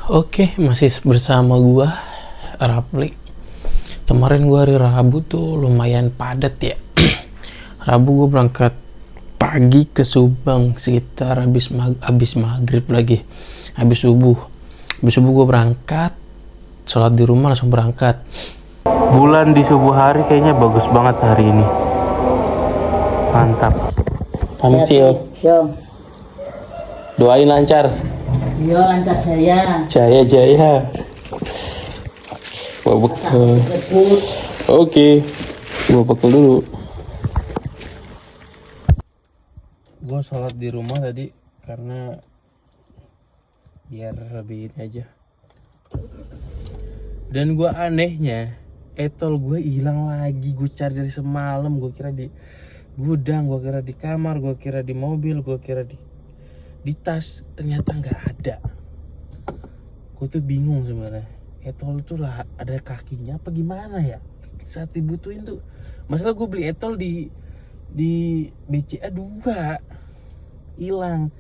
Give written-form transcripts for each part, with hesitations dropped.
Oke, masih bersama gua Rapli. Kemarin gua hari Rabu tuh lumayan padat ya. Rabu gua berangkat pagi ke Subang sekitar habis maghrib lagi. Habis subuh gua berangkat, sholat di rumah langsung berangkat. Bulan di subuh hari kayaknya bagus banget hari ini. Mantap. Amsil, Yo, doain lancar. yo lancar saya. Jaya. Gua bekal. Kebut. Oke, gua bekal dulu. Gua sholat di rumah tadi karena biar lebih ini aja. Dan gua anehnya, etol gue hilang lagi. Gue cari dari semalam. Gue kira di gudang, gue kira di kamar, gue kira di mobil, gue kira di tas. Ternyata nggak ada. Gue tuh bingung sebenarnya. Etol tuh lah ada kakinya apa gimana ya? Saat dibutuhin tuh, masalah gue beli etol di BCA 2 hilang.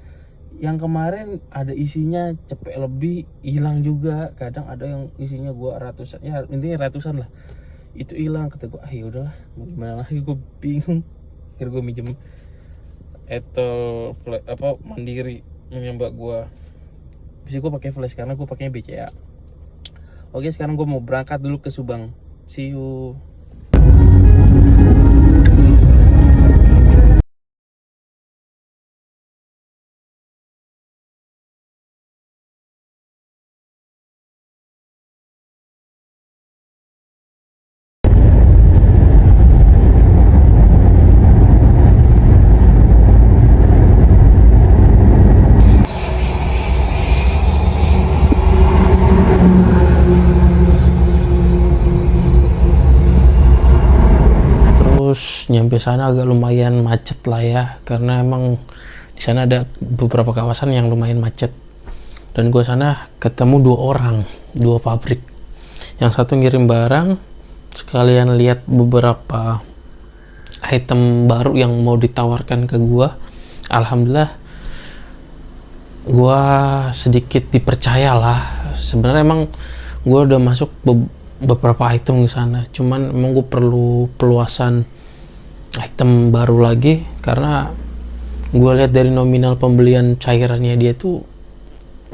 Yang kemarin ada isinya cepet lebih hilang juga. Kadang ada yang isinya gue ratusan, ya intinya ratusan lah, itu hilang. Kata gue ya udahlah, mau gimana lagi, gue bingung. Akhirnya gue minjem etol mandiri punya mbak gue. Bisa gue pakai flash karena gue pakainya BCA. Oke, sekarang gue mau berangkat dulu ke Subang. See you. Terus nyampe sana agak lumayan macet lah ya, karena emang di sana ada beberapa kawasan yang lumayan macet. Dan gue sana ketemu dua pabrik. Yang satu ngirim barang, sekalian lihat beberapa item baru yang mau ditawarkan ke gue. Alhamdulillah, gue sedikit dipercaya lah. Sebenarnya emang gue udah masuk beberapa item di sana, cuman emang gue perlu peluasan item baru lagi karena gue lihat dari nominal pembelian cairannya dia tuh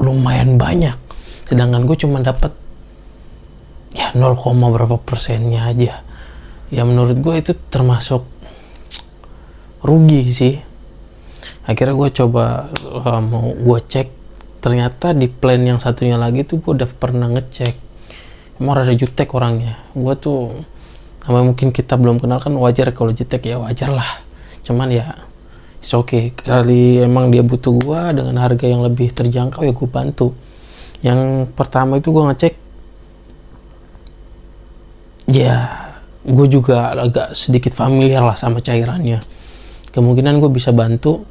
lumayan banyak, sedangkan gue cuma dapat ya 0, berapa persennya aja. Ya menurut gue itu termasuk rugi sih. Akhirnya gue coba mau gue cek, ternyata di plan yang satunya lagi tuh gue udah pernah ngecek. Emang rada jutek orangnya. Gue tuh namanya mungkin kita belum kenal kan, wajar kalau jutek, ya wajar lah. Cuman ya it's okay, kali emang dia butuh gue dengan harga yang lebih terjangkau, ya gue bantu. Yang pertama itu gue ngecek, ya gue juga agak sedikit familiar lah sama cairannya. Kemungkinan gue bisa bantu.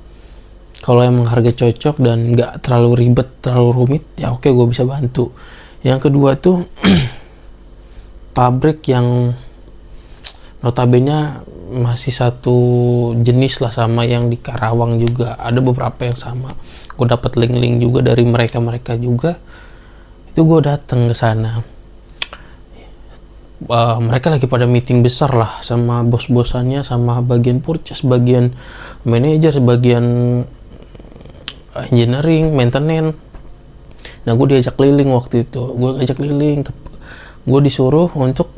Kalau emang harga cocok dan nggak terlalu ribet, terlalu rumit, ya oke, gue bisa bantu. Yang kedua tuh pabrik yang notabene masih satu jenis lah sama yang di Karawang juga. Ada beberapa yang sama. Gue dapat link-link juga dari mereka juga. Itu gue datang ke sana. Mereka lagi pada meeting besar lah sama bos-bosannya, sama bagian purchase, bagian manajer, bagian engineering, maintenance. Nah, gue diajak keliling waktu itu. Gue disuruh untuk,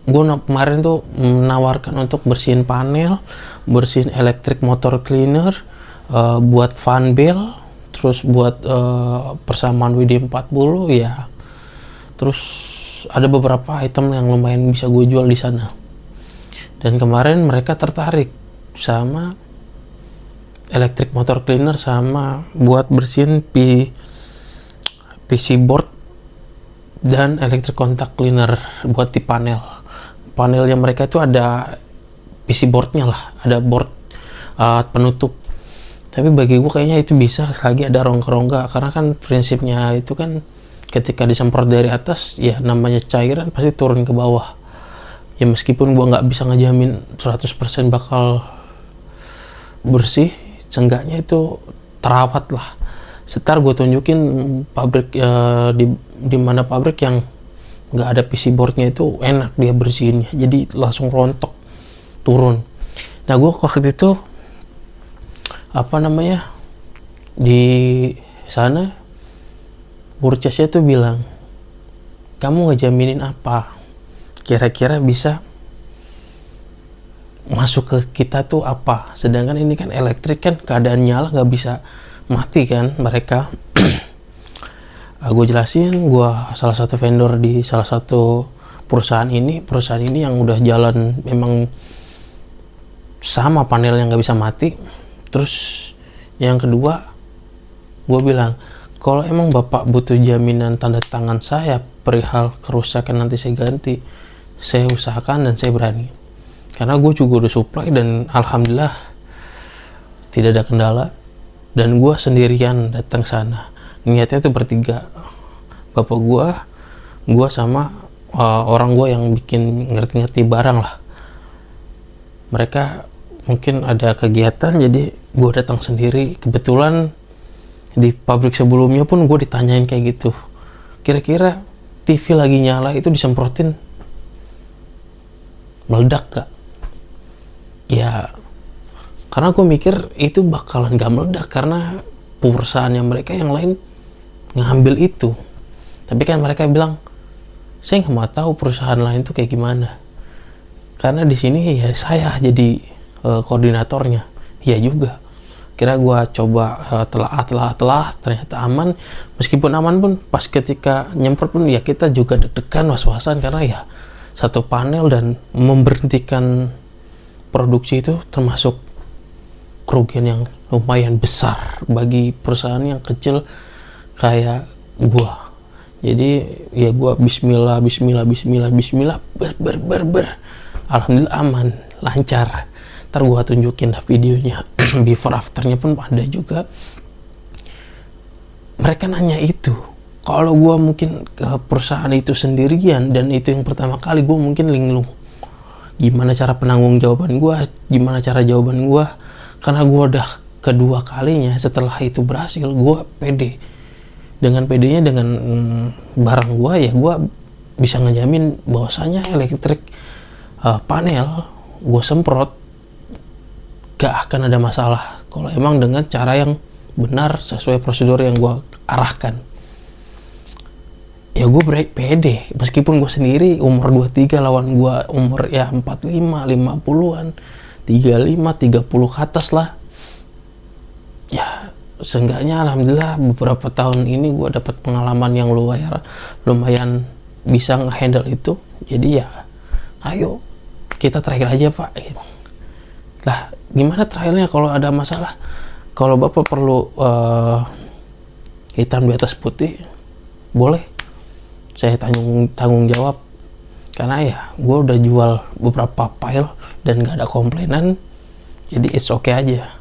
gue kemarin tuh menawarkan untuk bersihin panel, bersihin electric motor cleaner, buat fan bell, terus buat persamaan WD-40 ya. Terus ada beberapa item yang lumayan bisa gue jual di sana. Dan kemarin mereka tertarik sama electric motor cleaner sama buat bersihin PC board dan electric contact cleaner buat di panelnya mereka itu ada PC boardnya lah, ada board penutup. Tapi bagi gue kayaknya itu bisa lagi ada rongga-rongga, karena kan prinsipnya itu kan ketika disemprot dari atas, ya namanya cairan pasti turun ke bawah. Ya meskipun gue nggak bisa ngejamin 100% bakal bersih, seenggaknya itu terawat lah setar gue tunjukin pabrik di mana pabrik yang nggak ada PC boardnya itu enak dia bersihinnya, jadi langsung rontok turun. Nah gue waktu itu di sana purchase-nya tuh bilang, kamu ngejaminin apa kira-kira bisa masuk ke kita tuh apa, sedangkan ini kan elektrik kan keadaan nyala nggak bisa mati kan mereka. Gue jelasin gue salah satu vendor di salah satu perusahaan ini yang udah jalan memang sama panelnya nggak bisa mati. Terus yang kedua gue bilang, kalau emang bapak butuh jaminan tanda tangan saya perihal kerusakan nanti saya ganti, saya usahakan dan saya berani, karena gue juga udah supply dan alhamdulillah tidak ada kendala. Dan gue sendirian datang sana, niatnya tuh bertiga, bapak gue sama orang gue yang bikin ngerti-ngerti barang lah. Mereka mungkin ada kegiatan jadi gue datang sendiri. Kebetulan di pabrik sebelumnya pun gue ditanyain kayak gitu, kira-kira TV lagi nyala itu disemprotin meledak gak? Ya karena gue mikir itu bakalan gak meledak karena perusahaannya mereka yang lain ngambil itu. Tapi kan mereka bilang, saya nggak mau tahu perusahaan lain tuh kayak gimana, karena di sini ya saya jadi koordinatornya. Ya juga, kira gue coba telah ternyata aman. Meskipun aman pun pas ketika nyemprot pun ya kita juga deg-degan, was-wasan, karena ya satu panel dan memberhentikan produksi itu termasuk kerugian yang lumayan besar bagi perusahaan yang kecil kayak gue. Jadi ya gue bismillah alhamdulillah aman, lancar. Ntar gue tunjukin dah videonya. Before afternya pun ada juga. Mereka nanya itu, kalau gue mungkin ke perusahaan itu sendirian dan itu yang pertama kali, gue mungkin linglung gimana cara penanggung jawaban gue, gimana cara jawaban gue. Karena gue udah kedua kalinya setelah itu berhasil, gue pede. Dengan pedenya dengan barang gue, ya gue bisa ngejamin bahwasanya elektrik panel gue semprot gak akan ada masalah kalau emang dengan cara yang benar sesuai prosedur yang gue arahkan. Ya gue pede, meskipun gue sendiri umur 23 lawan gue umur ya 45, 50-an, 35, 30 ke atas lah. Ya seenggaknya alhamdulillah beberapa tahun ini gue dapat pengalaman yang lumayan bisa ngehandle itu. Jadi ya ayo kita trial aja pak. Lah gimana trialnya kalau ada masalah? Kalau bapak perlu hitam di atas putih, boleh saya tanggung jawab. Karena ya gue udah jual beberapa file dan gak ada komplainan, jadi it's okay aja.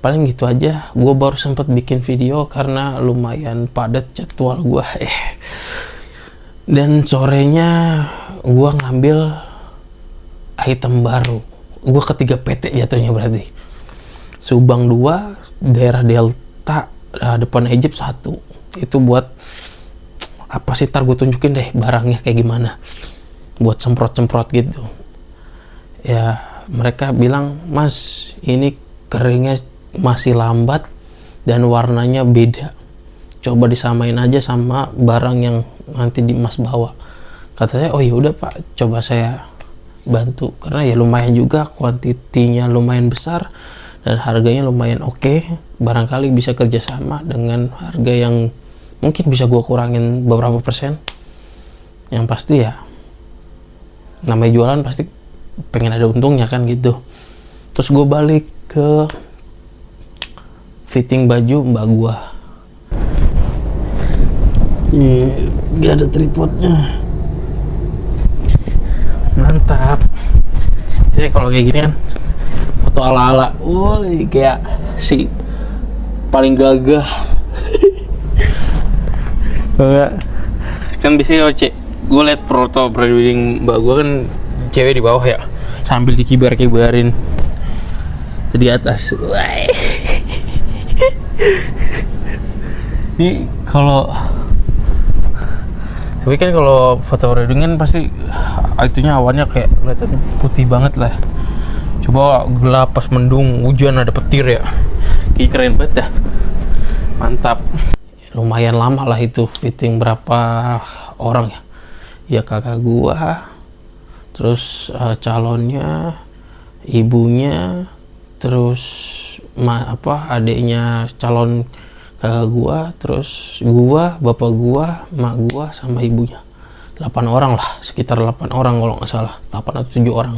Paling gitu aja. Gue baru sempat bikin video karena lumayan padat jadwal gue. Dan sorenya gue ngambil item baru. Gue ketiga PT jatuhnya berarti. Subang 2, daerah Delta, depan Egypt 1. Itu buat apa sih, ntar gue tunjukin deh barangnya kayak gimana. Buat semprot-semprot gitu. Ya mereka bilang, mas ini keringnya masih lambat dan warnanya beda, coba disamain aja sama barang yang nanti mas bawa. Kata saya, oh ya udah pak, coba saya bantu, karena ya lumayan juga kuantitinya lumayan besar dan harganya lumayan oke. Barangkali bisa kerjasama dengan harga yang mungkin bisa gue kurangin beberapa persen. Yang pasti ya namanya jualan pasti pengen ada untungnya kan gitu. Terus gue balik ke fitting baju mbak gua. Ini gak ada tripodnya. Mantap. Jadi kalau kayak gini kan foto ala-ala, woi kayak si paling gagah. Enggak. Kan biasanya gue liat foto prewedding mbak gua kan cewek di bawah ya, sambil dikibar-kibarin di atas. Jadi kalau tapi kan kalau foto wedding kan pasti itunya awannya kayak kelihatan putih banget lah. Coba gelap pas mendung, hujan ada petir ya. Kayak keren banget dah. Mantap. Lumayan lama lah itu fitting, berapa orang ya? Ya kakak gua, terus calonnya, ibunya, terus adiknya calon kakak gua, terus gua, bapak gua, mak gua sama ibunya. 8 orang lah, sekitar 8 orang kalau nggak salah, 8 atau 7 orang.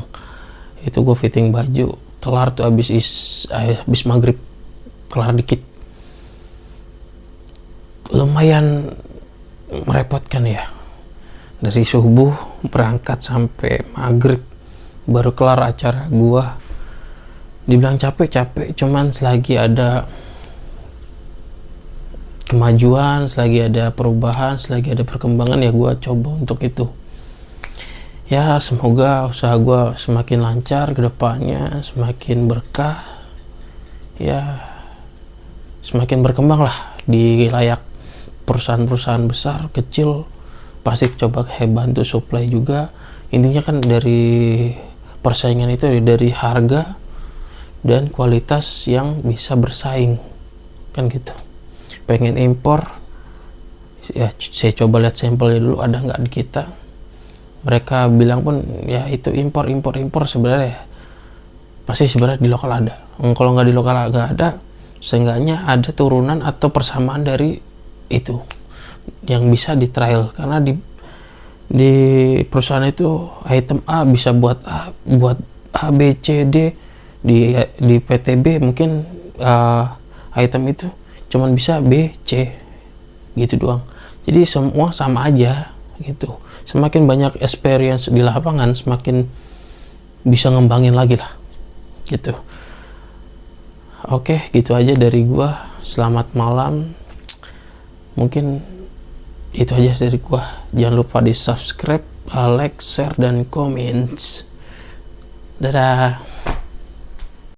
Itu gua fitting baju, kelar tuh habis maghrib, kelar dikit. Lumayan merepotkan ya, dari subuh berangkat sampai maghrib baru kelar acara. Gua dibilang capek, cuman selagi ada kemajuan, selagi ada perubahan, selagi ada perkembangan ya gua coba untuk itu. Ya semoga usaha gua semakin lancar ke depannya, semakin berkah, ya semakin berkembang lah di layak perusahaan-perusahaan besar, kecil, pasti coba bantu supply juga. Intinya kan dari persaingan itu dari harga dan kualitas yang bisa bersaing, kan gitu. Pengen impor ya saya coba lihat sampelnya dulu ada nggak di kita. Mereka bilang pun ya itu impor sebenarnya pasti sebenarnya di lokal ada. Kalau nggak di lokal nggak ada, seenggaknya ada turunan atau persamaan dari itu yang bisa di trial, karena di perusahaan itu item A bisa buat A B C D, di PTB mungkin item itu cuman bisa B C gitu doang. Jadi semua sama aja gitu. Semakin banyak experience di lapangan, semakin bisa ngembangin lagi lah gitu. Oke, gitu aja dari gua. Selamat malam. Mungkin itu aja dari gua. Jangan lupa di subscribe, like, share, dan comments. Dadah.